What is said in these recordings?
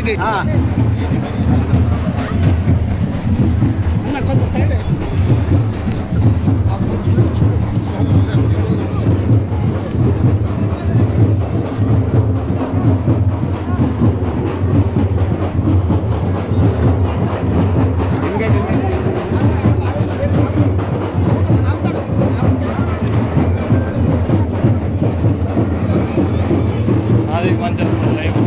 Gate అన్న కొంత side అది మంచిగా లైవ్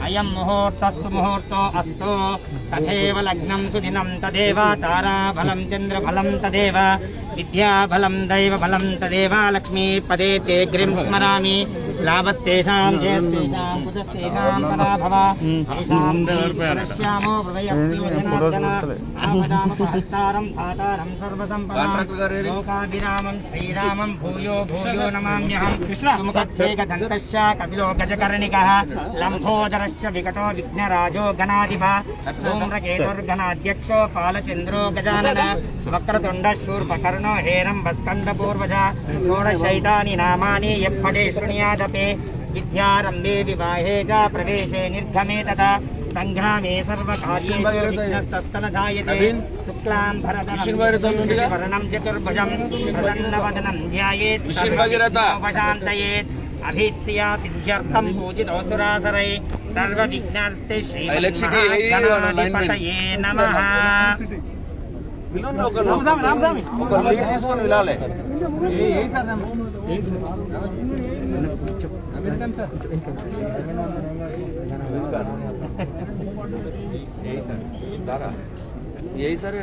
अयं मुहूर्तः सुमुहूर्तो अस्तु तथैव लग्नं सुदिनं तदेव ताराबलं चन्द्रबलं तदेव विद्याबलं दैवबलं तदेव लक्ष्मीपदे ते गिरिं स्मरामि लाभस्तेषां जयस्तेषां कुतस्तेषां पराभव तेषां श्यामो हृदयस्य जनार्दन आपदामपहर्तारं धातारं सर्वसम्पदां लोकाभिरामं श्रीरामं भूयो भूयो नमाम्यहं सुमुखच्छेकदन्तश्च कपिलो गजकर्णिकः लम्भोदरश्च विकटो विघ्नराजो गणाधिपः धूम्रकेतुर्गणाध्यक्षो पालचन्द्रो गजानन वक्रतुण्डः शूर्पकर्णो हेरम्बस्कन्दपूर्वजा षोडशैतानि नामानि यः पठे शृणुयादपि विद्यारम्भे विवाहे च प्रवेशे निर्गमे तथा संग्रामे सर्वकार्येषु विघ्नस्तस्तन जायते शुक्लाम्बरधरं वर्णं चतुर्भुजं प्रसन्नवदनं ध्यायेत् सर्वविघ्नोपशान्तयेत् अभीत्या सिद्ध्यर्थं पूजितोऽसुरासुरै सर्वविघ्नास्ते श्रीमन्महागणाधिपतये नमः। यही सर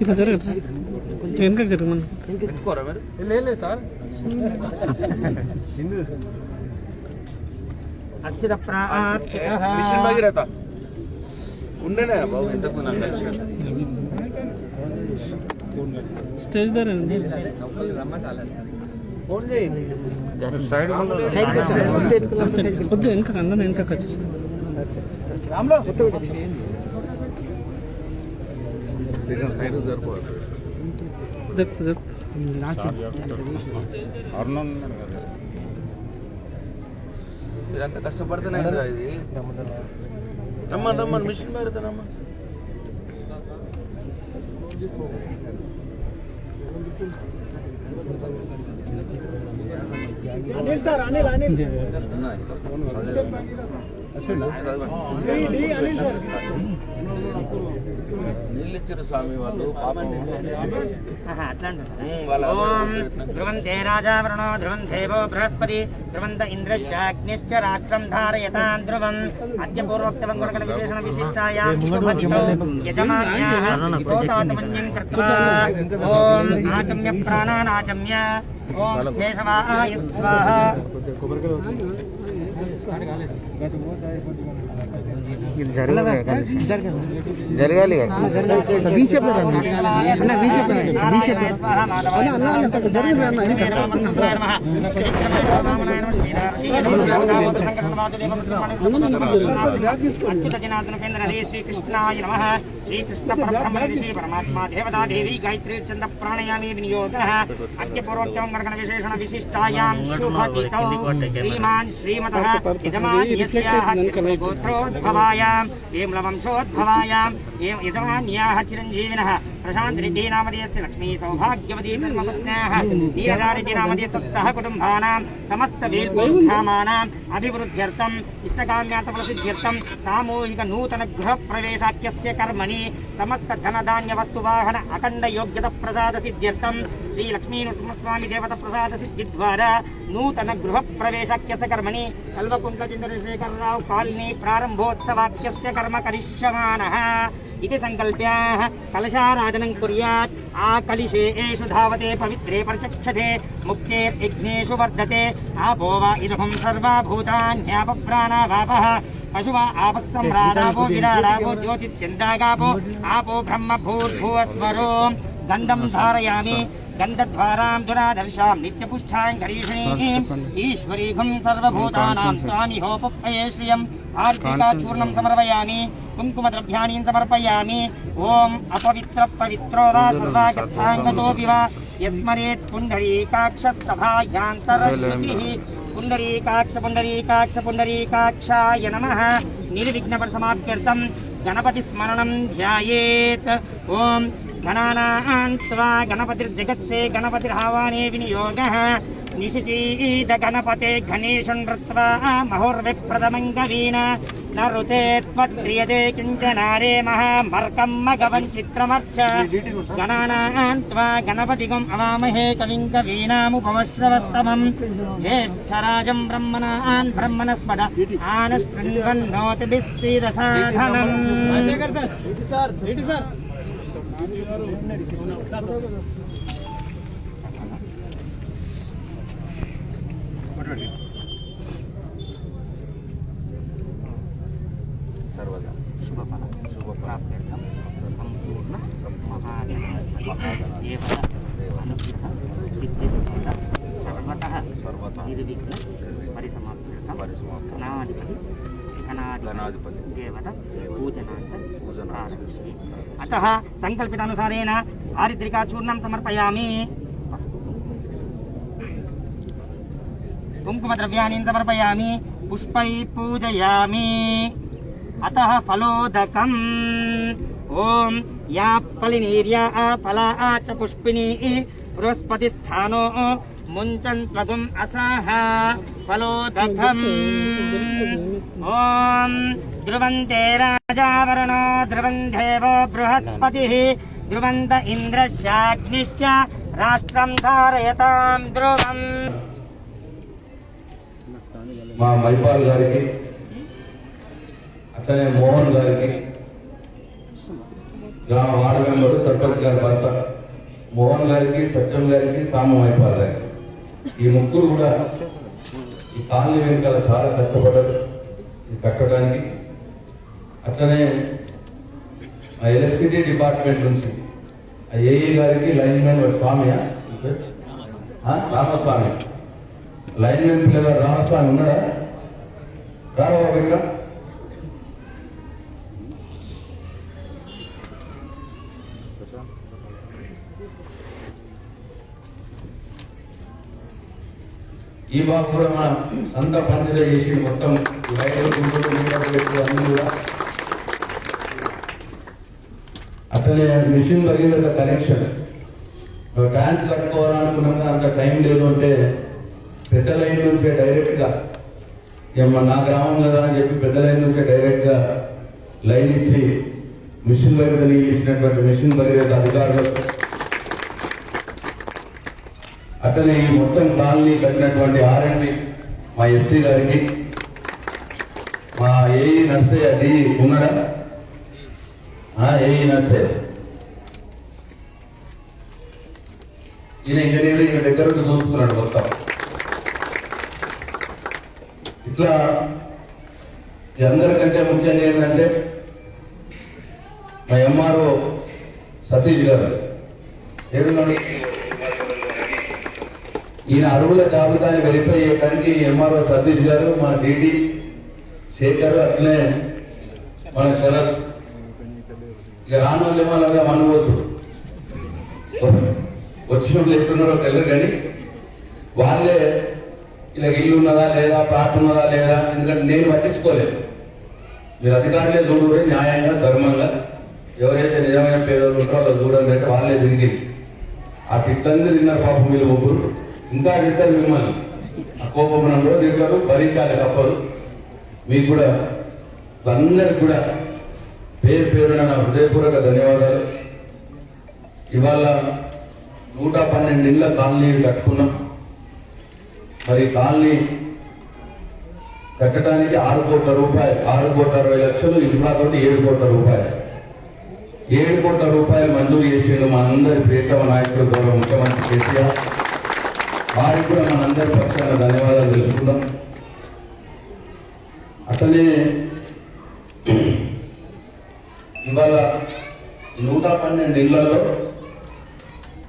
ఇట్లా జరగదు కొంచెం వెనకకి జరగమని పెట్టుకోరా మీరు లేదు సార్ అక్షర మిషన్ భగీరథ ఉండేనే బాబు ఇంతకు నాకు కలిసి స్టేజ్ దగ్గర ఫోన్ చేయండి వద్దు వెనక అందరూ వెనకకి వచ్చేసి సైడ్ జరుపుకోవాలి జరుగుతుంది జరుగుతుంది మీరంతా కష్టపడుతూనే ఇది రమ్మని రమ్మని మిషన్ పెడతానమ్మా నీళ్ళు ఇచ్చారు స్వామి వాళ్ళు పాపం ధ్రువంతే రాజావరణో ధ్రువం దేవో బృహస్పతి ధ్రువంత ఇంద్రశ్చాగ్నిశ్చ రాష్ట్రం ధారయతాం ధ్రువం అద్య పూర్వోక్తవం గుణగణ విశేషణ విశిష్టాయాం శుభదితో యజమాన్యాః స్తోతాత్మన్యం కృత్వా ఓం ఆచమ్య ప్రాణానాచమ్య ఓం కేశవాయ స్వాహా జరగాలి శ్రీకృష్ణాయ నమః శ్రీకృష్ణ పరబ్రహ్మ శ్రీ పరమాత్మా దేవతా దేవి గాయత్రీ చంద్ర ప్రాణయామి వినియోగ అద్య పూర్వోక్తం గణగణ విశేషణ విశిష్టాయాం శుభతితో శ్రీమాన్ శ్రీమతః యజమాన్యస్యాః గోత్రోద్భవాయాం వంశోద్భవాయాం యజమాన్యాః చిరంజీవినః ప్రశాంత్ రెడ్డి నామధేయస్య లక్ష్మీ సౌభాగ్యవతీ ధర్మపత్న్యాః నీరజారెడ్డి నామధేయస్య సహ కుటుంబానాం సమస్త వీర్భూధామానాం అభివృద్ధ్యర్థం ఇష్టకామ్యార్థఫలసిద్ధ్యర్థం సామూహిక నూతన గృహ ప్రవేశాఖ్యస్య కర్మణి సమస్త ధనధాన్య వస్తువాహన అఖండ యోగ్యత ప్రసాద సిద్ధ్యర్థం శ్రీ లక్ష్మీ నృసింహస్వామి దేవత ప్రసాద సిద్ధి ద్వారా నూతన గృహ ప్రవేశాఖ్యస్య కర్మణి కల్వకుంట్ల చంద్రశేఖరరావు కాలనీ ప్రారంభోత్సవాఖ్యస్య కర్మ కరిష్యమానః इति संकल्प्य कलशाराधनं कुर्यात् आकलिशे एषु धावते पवित्रे प्रचक्षते मुक्तेर्यज्ञेषु वर्धते आपो वा इदहं सर्वा भूतान्यापप्राणावापः पशुवा आपस्सम्राडापो विराडापो ज्योतिश्चन्द्रागापो आपो ब्रह्म भूर्भुवस्वरो गन्धं धारयामि गन्धद्वारां दुरादर्शां नित्यपुष्ठां गरीषणीं ईश्वरीघं सर्वभूतानां स्वामिहोपये श्रियम् आर्तिकाचूर्णं समर्पयामि कुङ्कुमद्रव्याणि समर्पयामि ॐ अपवित्र पवित्रो वा सर्वागस्थाङ्गतोऽपि वा यस्मरेत् पुण्डरीकाक्षसभायान्तरशुचिः पुण्डरीकाक्षाय नमः निर्विघ्नपरसमाप्त्यर्थं गणपतिस्मरणं ध्यायेत् ॐ गणानां त्वा गणपतिर्जगत्से गणपतिर्हावाने विनियोगः निशिचीद गणपते गणेशं वृत्वा महोर्विप्रदमङ्गवीन न ऋते त्वत्क्रियते किञ्चनारे महामर्कं मघवन् चित्रमर्च गणानां त्वा गणपतिगुम् अवामहे कविं कवीनामुपमश्रवस्तमम् ज्येष्ठराजं ब्रह्मणान् ब्रह्मणस्पद आनशृण्वन्नोतिभिः सीदसाधनम् सर्वदा शुभफल शुभप्राप्त्यर्थं संपूर्ण महादेव अनुग्रह सिद्धिर्भूत सर्वतः निर्विघ्न परिसमाप्त्यर्थं गणाधिपति देवता पूजनाञ्च प्रारक्ष्ये। अतः संकल्पितानुसारेण आरिद्रिकाचूर्णं समर्पयामि। कुङ्कुमद्रव्याणि समर्पयामि। पुष्पै पूजयामि। अतः फलोदकम् ओम या फलिनीर्या फला च पुष्पिनी बृहस्पतिस्थानो मुञ्चन् त्वगुम् असाः फलोदकम् ओम ध्रुवन्ते राजावरुणो ध्रुवन् देवो बृहस्पतिः ध्रुवन्त इन्द्रश्चाग्निश्च राष्ट्रं धारयतां ध्रुवम्। మా మైపాల్ గారికి అట్లనే మోహన్ గారికి గ్రామ వార్డు మెంబరు సర్పంచ్ గారి భర్త మోహన్ గారికి సత్యం గారికి సామ మైపాల్ గారికి ఈ ముగ్గురు కూడా ఈ కాలనీ వెనుకాల చాలా కష్టపడ్డారు ఇది కట్టడానికి. అట్లనే ఆ ఎలక్ట్రిసిటీ డిపార్ట్మెంట్ నుంచి ఆ ఏఈ గారికి లైన్ మ్యాన్ స్వామియా రామస్వామి లైన్ మ్యాన్ పిల్లగారు రామస్వామి ఉన్నాడా? రారా బాబు ఇక్కడ. ఈ బాబు కూడా మన సొంత పండుగ చేసి మొత్తం లైట్లు అన్ని కూడా. అట్లనే మిషన్ జరిగిన కనెక్షన్ ట్యాంక్ కట్టుకోవాలనుకున్నాం కానీ అంత టైం లేదు అంటే పెద్ద లైన్ నుంచే డైరెక్ట్గా నా గ్రామం కదా అని చెప్పి పెద్ద లైన్ నుంచే డైరెక్ట్గా లైన్ ఇచ్చి మిషన్ భగీరథ నీళ్ళు ఇచ్చినటువంటి మిషన్ భగీరథ అధికారులకు అట్లనే ఈ మొత్తం కాలనీ కట్టినటువంటి ఆర్ఎండ్బి మా ఎస్సీ గారికి మా ఏఈ నర్సయ్య డి ఉన్నాడా? ఏఈ నర్సయ్య ఈయన ఇంజనీర్ ఈయన దగ్గరకు చూసుకున్నాడు మొత్తం. ఇట్లా అందరికంటే ముఖ్యంగా ఏంటంటే మా ఎంఆర్ఓ సతీష్ గారు ఏడున్నాడు. ఈయన అరువుల జాబితాని వెరిఫై చేయడానికి ఎంఆర్ఓ సతీష్ గారు, మా డిడి శేఖర్, అట్లనే మన శరత్, ఇక రాను వాళ్ళు ఏమన్నా మనవోసు వచ్చిన వాళ్ళు ఎట్లున్నారో తెలియదు కానీ వాళ్ళే ఇలా ఇల్లు ఉన్నదా లేదా, ప్లాట్ ఉన్నదా లేదా, ఎందుకంటే నేను పట్టించుకోలేదు. మీరు అధికారులే చూడండి న్యాయంగా ధర్మంగా ఎవరైతే నిజమైన పేదలు ఉంటారో అలా చూడండి అంటే వాళ్ళే తిరిగి ఆ తిట్లన్నీ తిన్నారు పాపం వీళ్ళు ముగ్గురు. ఇంకా తింటారు మిమ్మల్ని, ఆ కోపంలో తింటారు, భరించాలి తప్పదు. మీకు కూడా అందరికి కూడా పేరు పేరున నా హృదయపూర్వక ధన్యవాదాలు. ఇవాళ 112 ఇళ్ళ కాలనీ కట్టుకున్నాం. మరి కాలనీ కట్టడానికి 6 కోట్ల రూపాయలు, 6,60,00,000 ఇంట్లో 7 కోట్ల రూపాయలు, 7 కోట్ల రూపాయలు మంజూరు చేసిండు మా అందరి ప్రియతమ నాయకుడు గౌరవ ముఖ్యమంత్రి కేసీఆర్. వారికి కూడా మనందరి పక్షాన ధన్యవాదాలు తెలుపుకుందాం. అట్లనే ఇవాళ 112 ఇళ్లలో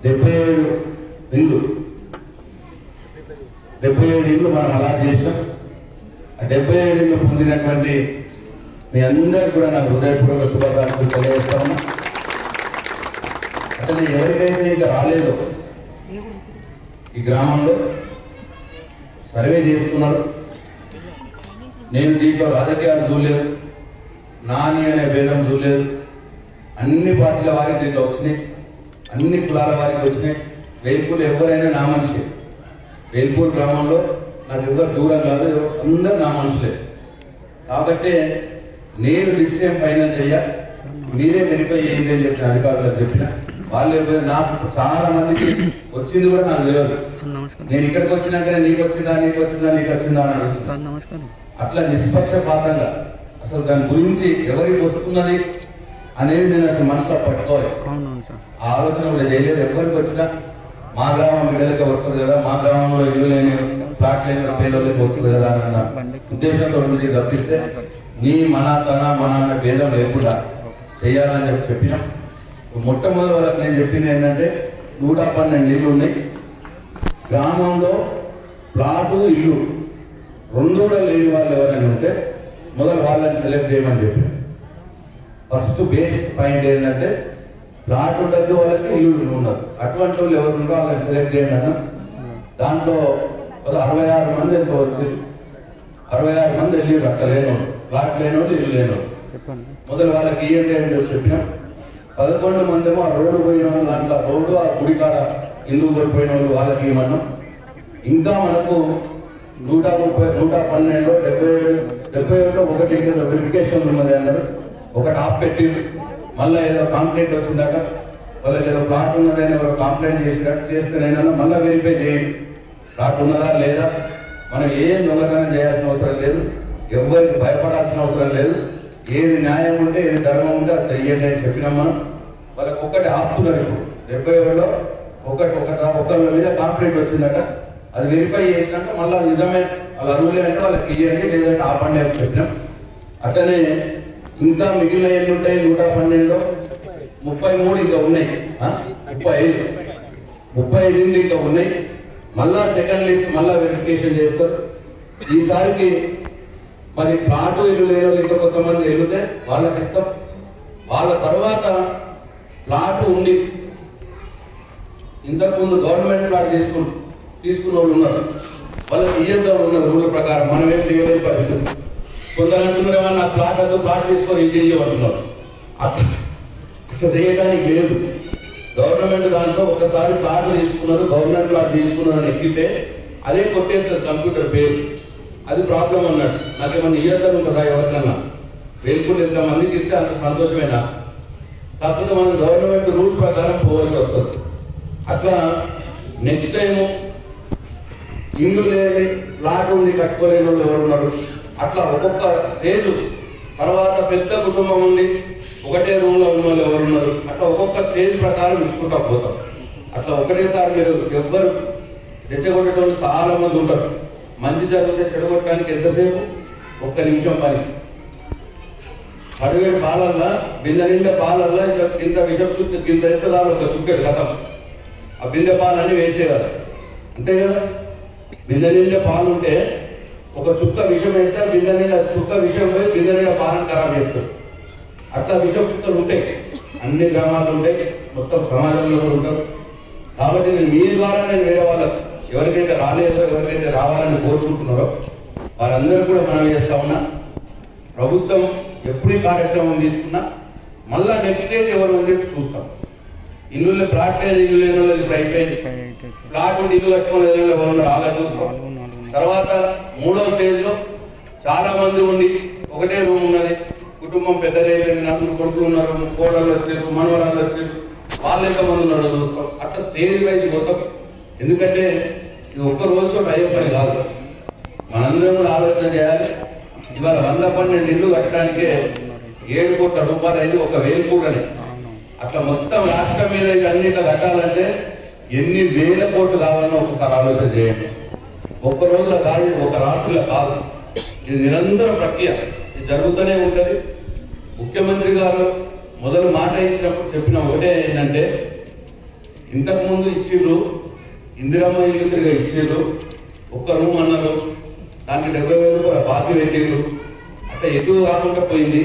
77 ఇళ్ళు మనం అలా చేసినాం. ఆ 77 ఇళ్ళు పొందినటువంటి మీ అందరికీ కూడా నా హృదయపూర్వక శుభాకాంక్షలు తెలియజేస్తాను. అట్లనే ఎవరికైతే ఇంకా రాలేదో ఈ గ్రామంలో సర్వే చేస్తున్నారు. నేను దీంట్లో రాజకీయాలు చూడలేదు, నాని అనే భేదం చూడలేదు. అన్ని పార్టీల వారికి దీంట్లో వచ్చినాయి, అన్ని కులాల వారికి వచ్చినాయి. వేల్పూర్ ఎవరైనా నా మనిషి. వేల్పూర్ గ్రామంలో నాకు ఎవరు దూరం కాదు, అందరు నా మనుషులే. కాబట్టి నేను లిస్ట్ ఏం ఫైనల్ చెయ్య, మీరే వెరిఫై చేయండి అని చెప్పిన అధికారులకు చెప్పిన. వాళ్ళు నాకు చాలా మందికి వచ్చింది కూడా నాకు తెలియదు. నేను ఇక్కడికి వచ్చినాకనే నీకు వచ్చిందా అని అడుగుతున్నాను. సార్ నమస్కారం. అట్లా నిష్పక్షపాతంగా అసలు దాని గురించి ఎవరికి వస్తున్నది అనేది నేను అసలు మనసులో పట్టుకోవాలి. అవునవును సార్. ఆ ఆలోచన కూడా చేయలేదు. ఎవరికి వచ్చినా మా గ్రామం బిడ్డలకే వస్తుంది కదా, మా గ్రామంలో ఇల్లు లేని ఫ్లాట్ లేని పేదలకి వస్తుంది కదా అన్న ఉద్దేశంతో ఉంది తప్పిస్తే మన అన్న భేదం లేకుండా చేయాలని చెప్పినాం. మొట్టమొదటి వరకు నేను చెప్పింది ఏంటంటే 112 ఇల్లు ఉన్నాయి గ్రామంలో. ప్లాటు ఇల్లు రెండు కూడా లేని వాళ్ళు ఎవరైనా ఉంటే మొదలు వాళ్ళని సెలెక్ట్ చేయమని చెప్పిన. ఫస్ట్ బేస్ పాయింట్ ఏంటంటే ప్లాట్ ఉండదు, వాళ్ళకి ఇల్లు ఉండదు. అటువంటి వాళ్ళు ఎవరు ఉండో వాళ్ళని సెలెక్ట్ చేయండి అన్న. దాంట్లో 66 మంది ఎంతో వచ్చింది. 66 మంది వెళ్ళి అక్కడ లేనోడు, ప్లాట్ లేనోడు, ఇల్లు లేనోడు. మొదలు వాళ్ళకి ఇవ్వండి అని చెప్పినాం. 11 మంది ఏమో ఆ రోడ్డు పోయిన వాళ్ళు, దాంట్లో రోడ్డు ఆ గుడికాడ ఇల్లు కోల్పోయిన వాళ్ళు వాళ్ళకి ఇవ్వమన్నాం. ఇంకా మనకు 112, 77 ఒకటి వెరిఫికేషన్ ఉన్నది అన్నారు. ఒకటి ఆఫ్ పెట్టి మళ్ళీ ఏదో కంప్లైంట్ వచ్చిందాక వాళ్ళకి ఏదో ప్లాట్ ఉన్నదని ఎవరు కంప్లైంట్ చేసినట్టు చేస్తేనైనా మళ్ళీ వెరిఫై చేయండి, ప్లాట్ ఉన్నదా లేదా. మనం ఏం దొంగతనం చేయాల్సిన అవసరం లేదు, ఎవరికి భయపడాల్సిన అవసరం లేదు. ఏది న్యాయం ఉంటే ఏది ధర్మం ఉంటే అది చెయ్యండి అని చెప్పినాం మనం. వాళ్ళకి ఒక్కటి ఆపుతున్నారు. ఇప్పుడు 77లో ఒకళ్ళ మీద కంప్లైంట్ వచ్చిందట. అది వెరిఫై చేసినాక మళ్ళీ నిజమే వాళ్ళు అరువులే అంటే వాళ్ళకి ఇవ్వండి, లేదంటే ఆపండి అని చెప్పినాం. అట్లనే ఇంకా మిగిలిన ఎన్ని ఉంటాయి 112లో 33 ఇంకా ఉన్నాయి, 35 ఇంకా ఉన్నాయి. మళ్ళా సెకండ్ లిస్ట్ మళ్ళా వెరిఫికేషన్ చేస్తారు. ఈసారికి మరి ప్లాటు ఇల్లు లేని వాళ్ళు ఇంకా కొంతమంది వెళ్తే వాళ్ళకి ఇస్తాం. వాళ్ళ తర్వాత ప్లాటు ఉండి ఇంతకుముందు గవర్నమెంట్ ప్లాట్ తీసుకున్న వాళ్ళు ఉన్నారు, వాళ్ళకి ఇయ్యద్దాం ఉన్నది రూల్ ప్రకారం. మనం ఏం చేయలేదు పరిస్థితి. కొందరు అంటున్నారు ఏమన్నా నాకు ప్లాట్ వద్దు, ప్లాట్ తీసుకొని ఇంటి చేయమంటున్నారు. అట్లా చేయడానికి లేదు. గవర్నమెంట్ దాంట్లో ఒకసారి ప్లాట్ తీసుకున్నారు, గవర్నమెంట్ ప్లాట్ తీసుకున్నారు అని ఎక్కితే అదే కొట్టేస్తారు కంప్యూటర్ పేరు. అది ప్రాబ్లం అన్నాడు. నాకేమన్నా ఇయ్యద్దాం ఉంటుందా ఎవరికన్నా? వేల్పులు ఎంతమందికి ఇస్తే అంత సంతోషమేనా? కాకపోతే మనం గవర్నమెంట్ రూల్ ప్రకారం పోవాల్సి వస్తుంది. అట్లా నెక్స్ట్ టైము ఇల్లు లేని ప్లాట్ ఉంది కట్టుకోలేని వాళ్ళు ఎవరు ఉన్నారు, అట్లా ఒక్కొక్క స్టేజ్ తర్వాత పెద్ద కుటుంబం ఉండి ఒకటే రూమ్లో ఉన్న వాళ్ళు ఎవరు ఉన్నారు, అట్లా ఒక్కొక్క స్టేజ్ ప్రకారం ఇచ్చుకుంటా పోతాం. అట్లా ఒకటేసారి మీరు ఎవ్వరు తెచ్చగొట్టేటోళ్ళు చాలా మంది ఉంటారు. మంచి జరిగితే చెడగొట్టడానికి ఎంతసేపు? 1 నిమిషం పని. అడుగేడు పాలల్లా బిందె నిండా పాలల్లా ఇంకా కింద విషం చుట్టూ కింద ఎంత దాని ఒక చుక్కడు కథం. ఆ బిందె పాలన్నీ వేస్తే కదా, అంతే కదా. బిందె నిండా పాలు ఉంటే ఒక చుక్క విషం వేస్తే బిందె నిండా చుక్క విషం పోయి బిందె నిండా పాలను ఖరాబ్ చేస్తారు. అట్లా విషం చుక్కలు ఉంటాయి, అన్ని గ్రామాలు ఉంటాయి, మొత్తం సమాజంలో కూడా ఉంటారు. కాబట్టి మీ ద్వారా నేను వేరే వాళ్ళకి ఎవరికైతే రాలేదో, ఎవరికైతే రావాలని కోరుకుంటున్నారో వారందరూ కూడా మనం చేస్తా ఉన్నా. ప్రభుత్వం ఎప్పుడు ఈ కార్యక్రమం తీసుకున్నా మళ్ళా నెక్స్ట్ స్టేజ్ ఎవరు ఉంది చూస్తాం. ఇల్లు ప్లాట్ లేని ఇల్లు లేని వాళ్ళు ఇప్పుడు అయిపోయింది. ప్లాట్ ఉండి ఇల్లు కట్టుకుని ఎవరు ఉన్నారు అలా చూస్తాం. తర్వాత 3వ స్టేజ్లో చాలా మంది ఉండి ఒకటే రూమ్ ఉన్నది, కుటుంబం పెద్దగా అయిపోయింది, 4 కొడుకులు ఉన్నారు, కోడళ్ళు వచ్చారు, మనవరాళ్ళు వచ్చారు, వాళ్ళు ఎంతమంది ఉన్నారో చూస్తాం. అట్లా స్టేజ్ వైజ్ పోతాం. ఎందుకంటే ఇది ఒక్క రోజుతో అయ్యే పని కాదు. మనందరం కూడా ఆలోచన చేయాలి. ఇవాళ 112 ఇల్లు కట్టడానికే 7 కోట్ల రూపాయలు అయింది, ఒక వేల్పూడని. అట్లా మొత్తం రాష్ట్రం మీద ఇవన్నిట్లో కట్టాలంటే ఎన్ని వేల కోట్లు కావాలో ఒకసారి ఆలోచన చేయండి. ఒక్క రోజులో కాదు, ఒక రాత్రిలో కాదు, ఇది నిరంతర ప్రక్రియ, ఇది జరుగుతూనే ఉంటుంది. ముఖ్యమంత్రి గారు మొదలు మాట ఇచ్చినప్పుడు చెప్పిన ఒకటే ఏంటంటే, ఇంతకుముందు ఇచ్చిర్రు ఇందిరమ్మ ఇల్లు తిరిగి ఇచ్చిర్రు, ఒక్క రూమ్ అన్నారు, దానికి 70,000 బాకీ పెట్టిర్రు. అట్లా ఎటు కాకుండా పోయింది,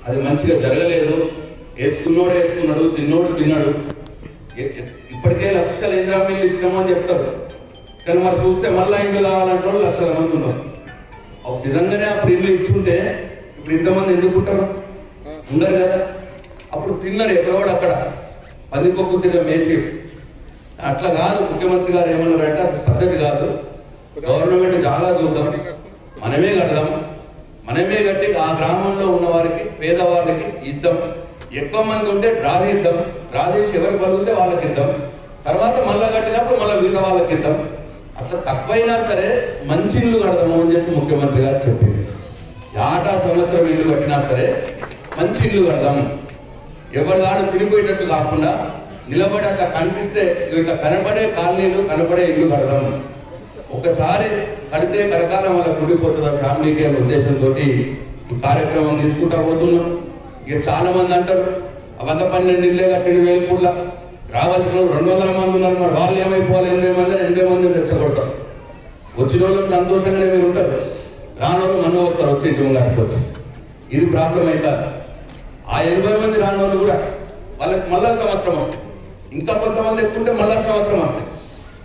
అది మంచిగా జరగలేదు. వేసుకున్నోడు వేసుకున్నాడు, తిన్నోడు తిన్నాడు. ఇప్పటికే లక్షల ఇందిరమ్మ ఇల్లు ఇచ్చినామని చెప్తారు, కానీ మరి చూస్తే మళ్ళా ఇల్లు కావాలంటే లక్షల మంది ఉన్నారు. నిజంగానే అప్పుడు ఇల్లు ఇచ్చుంటే ఇప్పుడు ఇంతమంది ఎందుకుంటారు? ఉండరు కదా. అప్పుడు తిన్నారు ఎక్కడోడు అక్కడ, పందికొక్కు తిరిగి మేచి. అట్లా కాదు. ముఖ్యమంత్రి గారు ఏమన్నారంటే అది పద్ధతి కాదు, గవర్నమెంట్ చాలా చూద్దాం, మనమే కడదాం, మన మనమే గట్టి ఆ గ్రామంలో ఉన్న వారికి పేదవాళ్ళకి ఇద్దాం. ఎక్కువ మంది ఉంటే డ్రా తీద్దాం, డ్రా చేసి ఎవరికి పలిగితే వాళ్ళకి ఇద్దాం, తర్వాత మళ్ళా కట్టినప్పుడు మళ్ళీ మిగతా వాళ్ళకి ఇద్దాం. అట్లా తక్కువైనా సరే మంచి ఇల్లు కడదాము అని చెప్పి ముఖ్యమంత్రి గారు చెప్పింది. ఏటా సంవత్సరం ఇల్లు కట్టినా సరే మంచి ఇల్లు కడదాం, ఎవరి దాడు తిరిగిపోయేటట్టు కాకుండా నిలబడి అట్లా కనిపిస్తే ఇట్లా కనపడే కాలనీలు కనపడే ఇల్లు కడదాం. ఒకసారి కడితే కరకాలం వల్ల కూడిపోతుంది ఫ్యామిలీకి అనే ఉద్దేశంతో ఈ కార్యక్రమం తీసుకుంటా పోతున్నాం. ఇక చాలా మంది అంటారు 112 ఇళ్ళే కట్టిన వేల్పూర్ల రావాల్సిన 200 మంది ఉన్నారు, మరి వాళ్ళు ఏమైపోవాలి, 80 మంది 80 మందిని రెచ్చగొడతారు. వచ్చిన వాళ్ళకి సంతోషంగానే మీరు ఉంటారు, రానోళ్ళు మన వస్తారు వచ్చి ఇంటి ముంగటికి వచ్చి. ఇది ప్రాబ్లం అయితే ఆ 80 మంది రానోళ్ళు కూడా వాళ్ళకి మళ్ళా సంవత్సరం వస్తాయి, ఇంకా కొంతమంది ఎక్కుంటే మళ్ళా సంవత్సరం వస్తాయి.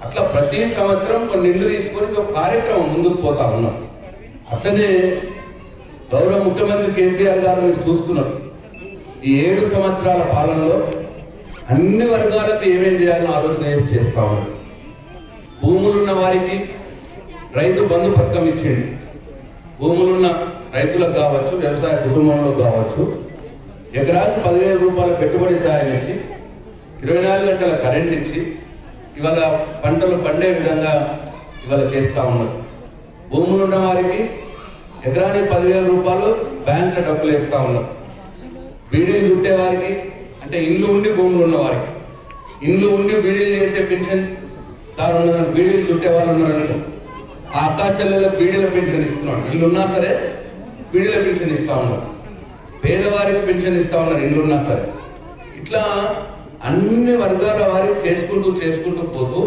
అట్లా ప్రతి సంవత్సరం కొన్ని ఇళ్ళు తీసుకొని ఒక కార్యక్రమం ముందుకు పోతా ఉన్నాం. అట్లనే గౌరవ ముఖ్యమంత్రి కేసీఆర్ గారు మీరు చూస్తున్నారు, ఈ 7 సంవత్సరాల పాలనలో అన్ని వర్గాలకు ఏమేం చేయాలని ఆలోచన చేస్తా ఉన్నారు. భూములున్న వారికి రైతు బంధు పథకం ఇచ్చింది. భూములున్న రైతులకు కావచ్చు, వ్యవసాయ కుటుంబంలో కావచ్చు, ఎకరాకు 10,000 రూపాయల పెట్టుబడి సాయం ఇచ్చి 24 గంటల కరెంట్ ఇచ్చి ఇవాళ పంటలు పండే విధంగా ఇవాళ చేస్తా ఉన్నారు. భూములు ఉన్న వారికి ఎకరానికి 10,000 రూపాయలు బ్యాంకులో డబ్బులు వేస్తా ఉన్నారు. బీడీలు చుట్టే వారికి, అంటే ఇండ్లు ఉండి భూములు ఉన్న వారికి, ఇండ్లు ఉండి బీడీలు చేసే పెన్షన్ దాని ఉన్న బీడీలు చుట్టే వాళ్ళు ఉన్నారంటే ఆ అక్కా చెల్లెలకు బీడీల పెన్షన్ ఇస్తున్నాడు. ఇల్లు ఉన్నా సరే బీడీల పెన్షన్ ఇస్తా ఉన్నారు. పేదవారికి పెన్షన్ ఇస్తా ఉన్నారు ఇల్లు ఉన్నా సరే. ఇట్లా అన్ని వర్గాల వారికి చేసుకుంటూ పోతూ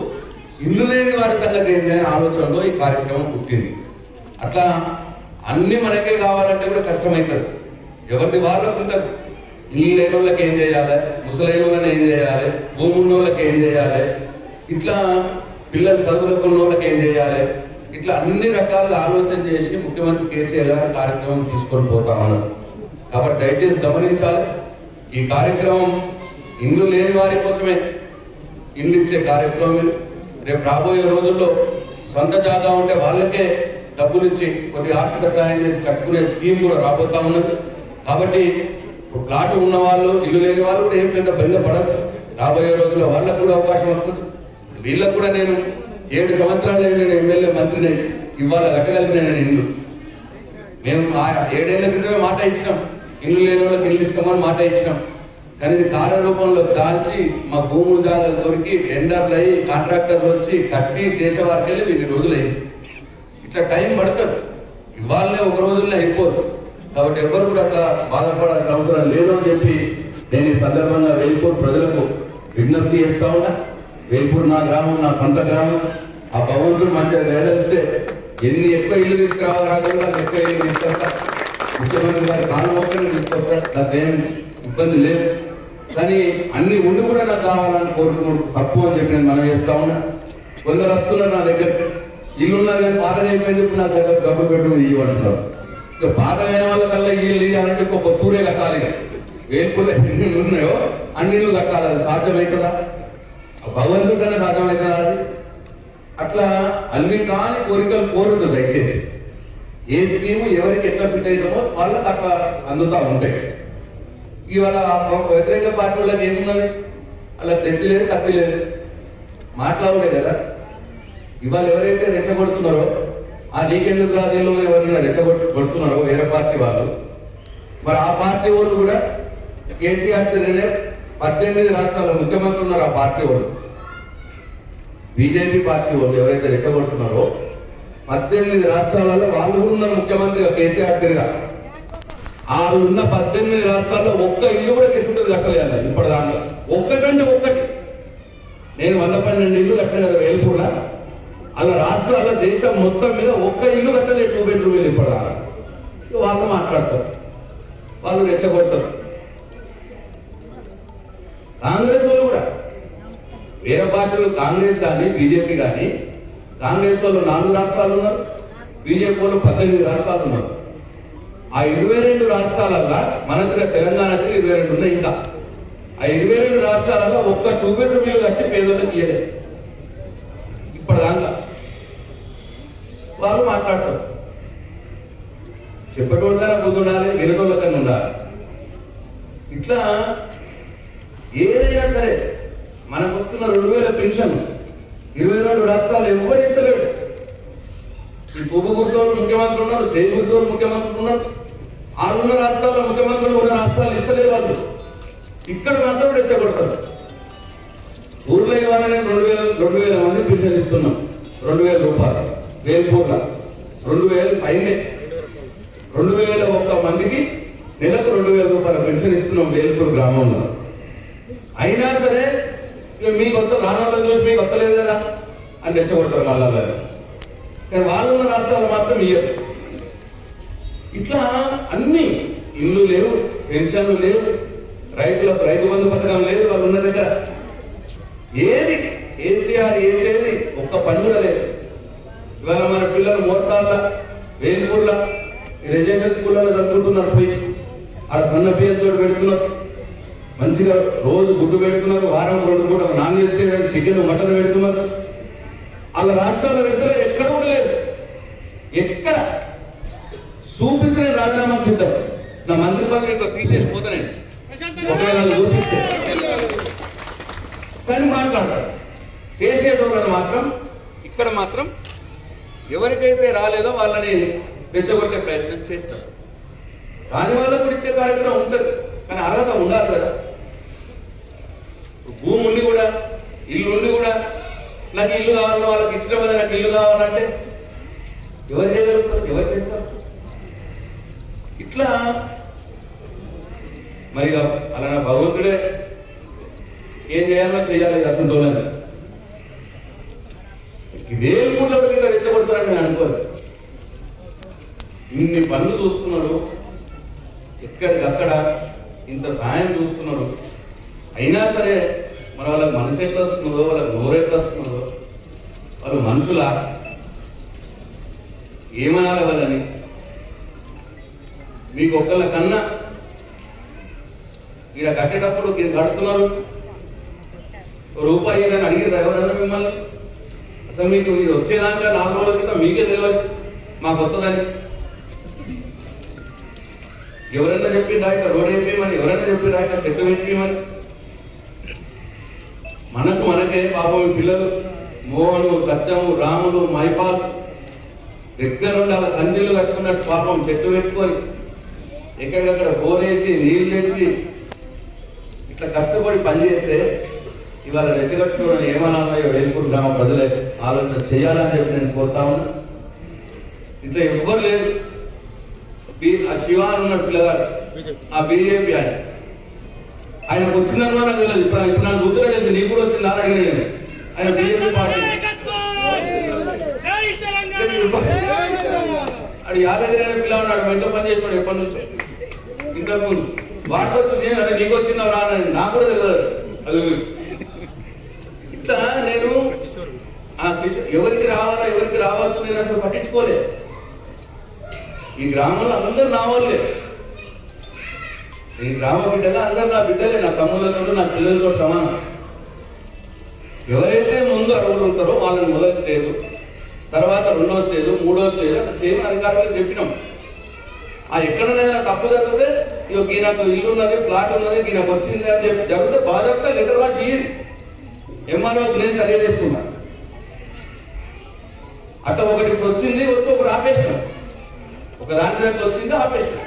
ఇల్లు లేని వారి సంగతి ఏంటి అనే ఆలోచనలో ఈ కార్యక్రమం పుట్టింది. అట్లా అన్ని మనకే కావాలంటే కూడా కష్టమవుతుంది. ఎవరిది వాళ్ళకు ఉంటారు. ఇల్లు లేని వాళ్ళకి ఏం చేయాలి, ముసలైన వాళ్ళని ఏం చేయాలి, భూమి ఉన్న వాళ్ళకి ఏం చేయాలి, ఇట్లా పిల్లలు చదువుకున్న వాళ్ళకి ఏం చేయాలి, ఇట్లా అన్ని రకాలుగా ఆలోచన చేసి ముఖ్యమంత్రి కేసీఆర్ గారు కార్యక్రమం తీసుకొని పోతా ఉన్నారు. కాబట్టి దయచేసి గమనించాలి, ఈ కార్యక్రమం ఇల్లు లేని వారి కోసమే ఇల్లు ఇచ్చే కార్యక్రమం. రేపు రాబోయే రోజుల్లో సొంత జాగా ఉంటే వాళ్ళకే డబ్బులు ఇచ్చి కొద్దిగా ఆర్థిక సహాయం చేసి కట్టుకునే స్కీమ్ కూడా రాబోతా ఉన్నది. కాబట్టి ప్లాట్ ఉన్న వాళ్ళు, ఇల్లు లేని వాళ్ళు కూడా ఏం పెద్ద బెల్ల పడదు. రాబోయే రోజుల్లో వాళ్ళకు కూడా అవకాశం వస్తుంది. వీళ్ళకు కూడా నేను 7 సంవత్సరాలు నేను ఎమ్మెల్యే మంత్రిని ఇవాళ కట్టగలిగిన నేను ఇల్లు. మేము 7 ఏళ్ల క్రితమే మాట ఇచ్చినాం, ఇల్లు లేని వాళ్ళకి ఇల్లు ఇస్తామని మాట ఇచ్చినాం. కానీ ఇది కార్యరూపంలో దాల్చి మా భూములు జాగాలు దొరికి టెండర్లు అయ్యి కాంట్రాక్టర్లు వచ్చి కట్టి చేసేవారికి వెళ్ళి 2 రోజులు అయింది. ఇట్లా టైం పడుతుంది, ఇవాళనే ఒక రోజుల్లో అయిపోదు. కాబట్టి ఎవరు కూడా అట్లా బాధపడాల్సిన అవసరం లేదు అని చెప్పి నేను ఈ సందర్భంగా వేల్పూర్ ప్రజలకు విజ్ఞప్తి చేస్తా ఉన్నా. వేల్పూర్ నా గ్రామం, నా సొంత గ్రామం. ఆ భగవంతుడు మంచిగా వేడిస్తే ఎన్ని ఎక్కువ ఇల్లు తీసుకురావాలి, ఎక్కువ ఇల్లు తీసుకొస్తా. ముఖ్యమంత్రి గారి కానుమొక్కని తీసుకొస్తా, నాకేం ఇబ్బంది లేదు. కానీ అన్ని ఉండి కూడా నాకు కావాలని కోరుకున్నాడు తప్పు అని చెప్పి నేను మనం చేస్తా ఉన్నా. కొందరు వస్తున్నారు నా దగ్గర, ఇల్లున్నారు కానీ పాతగా అయిపోయింది చెప్పి నా దగ్గర గబ్బు పెట్టు ఇవ్వంటారు. ఇక పాత అయిన వాళ్ళకల్లా ఇల్లు ఇవ్వాలంటే ఒక కొత్తూరే కట్టాలి. వేల్పూర్లో ఎన్ని ఉన్నాయో అన్ని ఇల్లు కట్టాలి. అది సాధ్యమవుతుందా? భగవంతుడికన్నా సాధ్యమవుతుందా? అది అట్లా అన్ని కాని కోరికలు కోరదు. దయచేసి ఏ స్కీము ఎవరికి ఎట్లా ఫిట్ అవుతామో వాళ్ళకి అట్లా అందుతా ఉంటాయి. ఇవాళ వ్యతిరేక పార్టీ వాళ్ళకి ఏమున్నది, అలా ఎత్తి లేదు తప్పి లేదు, మాట్లాడలే కదా. ఇవాళ ఎవరైతే రెచ్చగొడుతున్నారో ఆ నీకెందుకు రాజుల్లో ఎవరైనా రెచ్చగొడుతున్నారో వేరే పార్టీ వాళ్ళు, మరి ఆ పార్టీ వాళ్ళు కూడా కేసీఆర్ 18 రాష్ట్రాల ముఖ్యమంత్రి ఉన్నారు. ఆ పార్టీ వాళ్ళు, బీజేపీ పార్టీ వాళ్ళు ఎవరైతే రెచ్చగొడుతున్నారో 18 రాష్ట్రాలలో వాళ్ళు కూడా ఉన్నారు ముఖ్యమంత్రిగా కేసీఆర్ తిరిగా. ఆ ఉన్న 18 రాష్ట్రాల్లో ఒక్క ఇల్లు కూడా కిసుకుంటుంది కట్టలేదు ఇప్పటిదాకా. ఒక్కటంటే ఒక్కటి. నేను 112 ఇల్లు కట్టిన కదా వేల్పూర్లా. అలా రాష్ట్రాల దేశం మొత్తం మీద ఒక్క ఇల్లు కట్టలేదు 2 బెడ్రూమ్ ఇల్లు ఇప్పటిదాకా. వాళ్ళు మాట్లాడతారు, వాళ్ళు రెచ్చగొడతారు. కాంగ్రెస్ వాళ్ళు కూడా వేరే పార్టీలు, కాంగ్రెస్ కానీ బీజేపీ కానీ, కాంగ్రెస్ వాళ్ళు 4 రాష్ట్రాలు ఉన్నారు, బీజేపీ వాళ్ళు 18 రాష్ట్రాలు ఉన్నారు. ఆ 22 రాష్ట్రాలల్లో మన దగ్గర తెలంగాణకి 22 ఉన్నాయి. ఇంకా ఆ 22 రాష్ట్రాలలో ఒక్క 2 బెడ్రూమ్ ఇల్లు కట్టి పేదలకు ఇయ్యలేదు ఇప్పటిదాకా. వాళ్ళు మాట్లాడతారు. చెప్పేటోళ్ళకన్నా బుద్ధి ఉండాలి, వినటోళ్ళకన్నా ఉండాలి. ఇట్లా ఏదైనా సరే మనకు వస్తున్న 2000 పెన్షన్ 22 రాష్ట్రాలు ఎవరు ఇస్తలేడు. ఈ పువ్వు గుర్తోళ్ళు ముఖ్యమంత్రులు ఉన్నారు, చేయి గుర్తోళ్ళు ముఖ్యమంత్రులు ఉన్నారు. 6 రాష్ట్రాల్లో ముఖ్యమంత్రులు ఉన్న రాష్ట్రాలు ఇస్తలేరు వాళ్ళు. ఇక్కడ మాత్రం రెచ్చగొడతారు. ఊర్లో ఇవాళ నేను 2000 మంది పెన్షన్ ఇస్తున్నాం. 2000 రూపాయలు వేల్పూర్ల 2000 పైనే 2001 మందికి నెలకు 2000 రూపాయల పెన్షన్ ఇస్తున్నాం వేల్పూర్ గ్రామంలో. అయినా సరే ఇక మీ కొత్త రాణాలను చూసి మీకు వస్తలేదు కదా అని రెచ్చగొడతారు మళ్ళా. కానీ వాళ్ళు ఉన్న రాష్ట్రాలు మాత్రం ఇయ్యరు. ఇట్లా అన్ని ఇల్లు లేవు, పెన్షన్లు లేవు, రైతులకు రైతు బంధు పథకం లేదు. వాళ్ళు ఉన్న దగ్గర ఏది కేసీఆర్ వేసేది ఒక్క పని కూడా లేదు. ఇవాళ మన పిల్లలు మోర్తాళ్ళ వేల్పూర్ల రెసిడెన్షియల్ స్కూళ్ళలో చదువుకుంటున్నారు. పోయి ఆడ సన్న బియ్యంతో పెడుతున్నారు, మంచిగా రోజు గుడ్డు పెడుతున్నారు, వారం 2 పూట నాన్ వెజిటేరియన్ చికెన్ మటన్ పెడుతున్నారు. వాళ్ళ రాష్ట్రాల్లో పెడుతున్నారు. ఎక్కడ కూడా లేదు. ఎక్కడ చూపిస్తే నేను రాజీనామాకు సిద్ధం. నా మంత్రి పదవి తీసేసి పోతానండి ఒకవేళ చూపిస్తే. కానీ మాట్లాడతారు చేసేటోళ్ళని మాత్రం ఇక్కడ మాత్రం ఎవరికైతే రాలేదో వాళ్ళని తెచ్చగొట్టే ప్రయత్నం చేస్తారు. రాని వాళ్ళకు కూడా ఇచ్చే కార్యక్రమం ఉంటుంది, కానీ అర్హత ఉండాలి కదా. భూమి ఉండి కూడా, ఇల్లు ఉండి కూడా నాకు ఇల్లు కావాలన్నా వాళ్ళకి ఇచ్చిన కదా నాకు ఇల్లు కావాలంటే ఎవరు చేయగలుగుతారు, ఎవరు చేస్తారు? ఇట్లా మరి అలా భగవంతుడే ఏం చేయాలో చేయాలి అసలు. వేల్పూర్లో కింద రెచ్చగొడతారని నేను అనుకోలేదు. ఇన్ని పనులు చూస్తున్నారు, ఎక్కడికక్కడ ఇంత సాయం చూస్తున్నారు. అయినా సరే మరి వాళ్ళకి మనసు ఎట్లా వస్తున్నదో, వాళ్ళకి నోరు ఎట్లా వస్తున్నదో, వాళ్ళు మనుషులా ఏమనాలి వాళ్ళని? మీకు ఒక్కళ్ళ కన్నా ఇక్కడ కట్టేటప్పుడు కడుతున్నారు రూపాయి అని అడిగిన ఎవరన్నా మిమ్మల్ని? అసలు మీకు ఇది వచ్చేదాకా 4 రోజుల క్రితం మీకే తెలియదు మాకు వస్తుందని. ఎవరైనా చెప్పిండ్రా ఇక్కడ రోడ్ వేయమని? ఎవరైనా చెప్పిండ్రా ఇక్కడ చెట్టు పెట్టిమని? మనకే పాపం ఈ పిల్లలు మోహను, సత్యము, రాములు, మైపాల్ దగ్గరుండి అలా సంధిలు కట్టుకున్నట్టు పాపం చెట్టు పెట్టుకొని ఎక్కడికక్కడ బోరేసి నీళ్ళు తెచ్చి ఇట్లా కష్టపడి పనిచేస్తే ఇవాళ రెచ్చగట్టుకోవడం ఏమన్నాయో వేల్పూర్ గ్రామ ప్రజలే ఆలోచన చేయాలని చెప్పి నేను కోరుతా ఉన్నా. ఇట్లా ఎవ్వరు లేదు. ఆ శివాన్ ఉన్న పిల్లగాడు ఆ బీజేపీ ఆయనకు వచ్చిందని నాకు తెలియదు. ఇప్పుడు నాకు గుర్తుగా తెలిసి నీకు కూడా వచ్చింది అని అడిగిన. ఆయన బీజేపీ పార్టీ అది యాదగిరి అనే పిల్ల ఉన్నాడు, మెంటో పని చేసినాడు ఎప్పటి నుంచో. ఇంతకుముందు వాటితో నేను అంటే నీకు వచ్చిందా రానని నాకు కూడా తెలియదు. అది ఇట్లా నేను ఎవరికి రావాలా ఎవరికి రావద్దు నేను అసలు పట్టించుకోలే. ఈ గ్రామంలో అందరూ నా వాళ్ళే. ఈ గ్రామ బిడ్డగా అందరూ నా బిడ్డలే, నా తమ్ముళ్ళతో నా చెల్లెలతో సమానం. ఎవరైతే ముందు అడుగులు ఉంటారో వాళ్ళని మొదటి స్టేజ్, తర్వాత 2వ స్టేజ్, 3వ స్టేజ్ అట్లా చేయమని అధికారులకు చెప్పినాం. ఆ ఎక్కడైనా తప్పు జరిగితే ఈయనకు ఇల్లు ఉన్నది, ప్లాట్ ఉన్నది, ఈయనకు వచ్చింది అని చెప్పి జరిగితే బాధ్యత లెటర్ రాసి ఇయ్యి ఎంఆర్ఓకి నేను చర్య చేసుకున్నా. అట్లా ఒకటి వచ్చింది వస్తే ఒకటి ఆపేసినాం, ఒక దాని దగ్గర వచ్చింది ఆపేసినాం.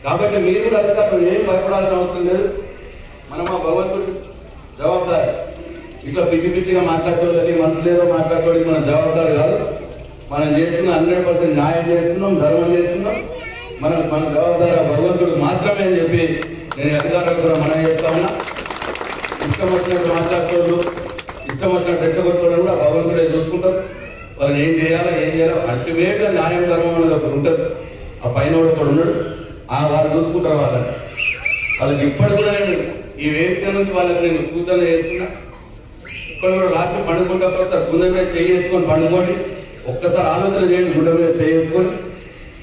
కాబట్టి మీరు కూడా అధికారులు ఏం భయపడాల్సిన అవసరం లేదు. మనం ఆ భగవంతుడికి జవాబుదారి. ఇట్లా పిచ్చి పిచ్చిగా మాట్లాడుకోవాలి, మనసు లేదో మాట్లాడుకోవడానికి మన జవాబుదారి కాదు. మనం చేస్తున్న 100% న్యాయం చేస్తున్నాం, ధర్మం చేస్తున్నాం. మన జవాబుదారి భగవంతుడు మాత్రమే అని చెప్పి నేను అధికారులకు కూడా మనం చేస్తా ఉన్నా. ఇష్టం వచ్చినట్టు మాట్లాడుకోవద్దు, ఇష్టం వచ్చినట్టు రెచ్చగొట్టుకోవడం కూడా భగవంతుడే చూసుకుంటారు. వాళ్ళని ఏం చేయాలో అల్టిమేట్గా న్యాయం ధర్మం అనేది ఒకటి ఉంటుంది. ఆ పైన ఒకటి ఉన్నాడు, వాళ్ళు చూసుకుంటారు. వాళ్ళకి ఇప్పటి కూడా నేను ఈ వేదిక నుంచి వాళ్ళకి నేను సూచన చేస్తున్నా. ఇప్పుడు కూడా రాత్రి పండుకుంటే ఒకసారి గుండె మీద చేసుకొని పండుకోండి. ఒక్కసారి ఆలోచన చేయండి, గుండె మీద చేసుకొని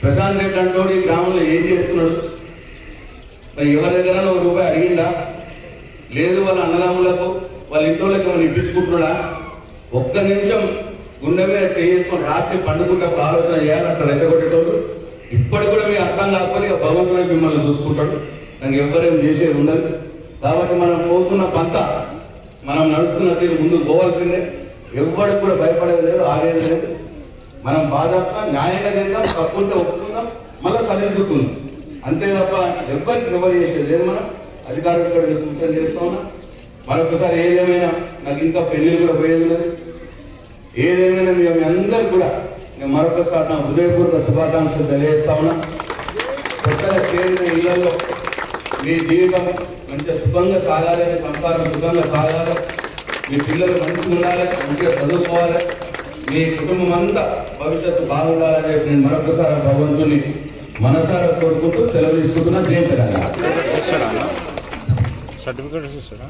ప్రశాంత్ రెడ్డి అంటోడు ఈ గ్రామంలో ఏం చేస్తున్నాడు? మరి ఎవరి దగ్గర ₹1 అడిగిండా? లేదు వాళ్ళ అన్నదమ్ములకు వాళ్ళ ఇంట్లోకి ఏమైనా ఇప్పించుకుంటున్నాడా? ఒక్క నిమిషం గుండె మీద చేసుకొని రాత్రి పండుకుంటప్పుడు ఆలోచన చేయాలి, అట్లా రెచ్చగొట్టేటోళ్ళు ఇప్పటికి కూడా మీకు అర్థం కాకపోతే ఇక భగవంతుడే మిమ్మల్ని చూసుకుంటాడు. నాకు ఎవరేం చేసేది ఉండదు. కాబట్టి మనం పోతున్న పంత, మనం నడుస్తున్న తీరు ముందుకు పోవాల్సిందే. ఎవరికి కూడా భయపడేది లేదు, ఆగేది లేదు. మనం బాధగా న్యాయంగా చేద్దాం, తప్పుంటే ఒప్పుకుందాం, మళ్ళీ సరిదిద్దుకుందాం. అంతే తప్ప ఎవరికి ఎవరు చేసేది లేదు. మనం అధికారులు కూడా సూచన చేస్తూ ఉన్నాం. మరొకసారి ఏదేమైనా నాకు ఇంకా పెళ్లిళ్ళు కూడా పోయేది లేదు. ఏదేమైనా మీ అందరూ కూడా నేను మరొకసారి నా హృదయపూర్వక శుభాకాంక్షలు తెలియజేస్తా ఉన్నా. కొత్తగా చేరిన ఇళ్లలో మీ జీవితం మంచిగా శుభంగా సాగాలి, మీ సంసారం శుభంగా సాగాలి, మీ పిల్లలు మంచిగా ఉండాలి, మంచిగా చదువుకోవాలి, మీ కుటుంబం అంతా భవిష్యత్తు బాగుండాలని చెప్పి నేను మరొకసారి భగవంతుని మనసారా కోరుకుంటూ సెలవు తీసుకుంటున్నా. జయించడానికి సర్టిఫికేట్స్ ఇస్తారా?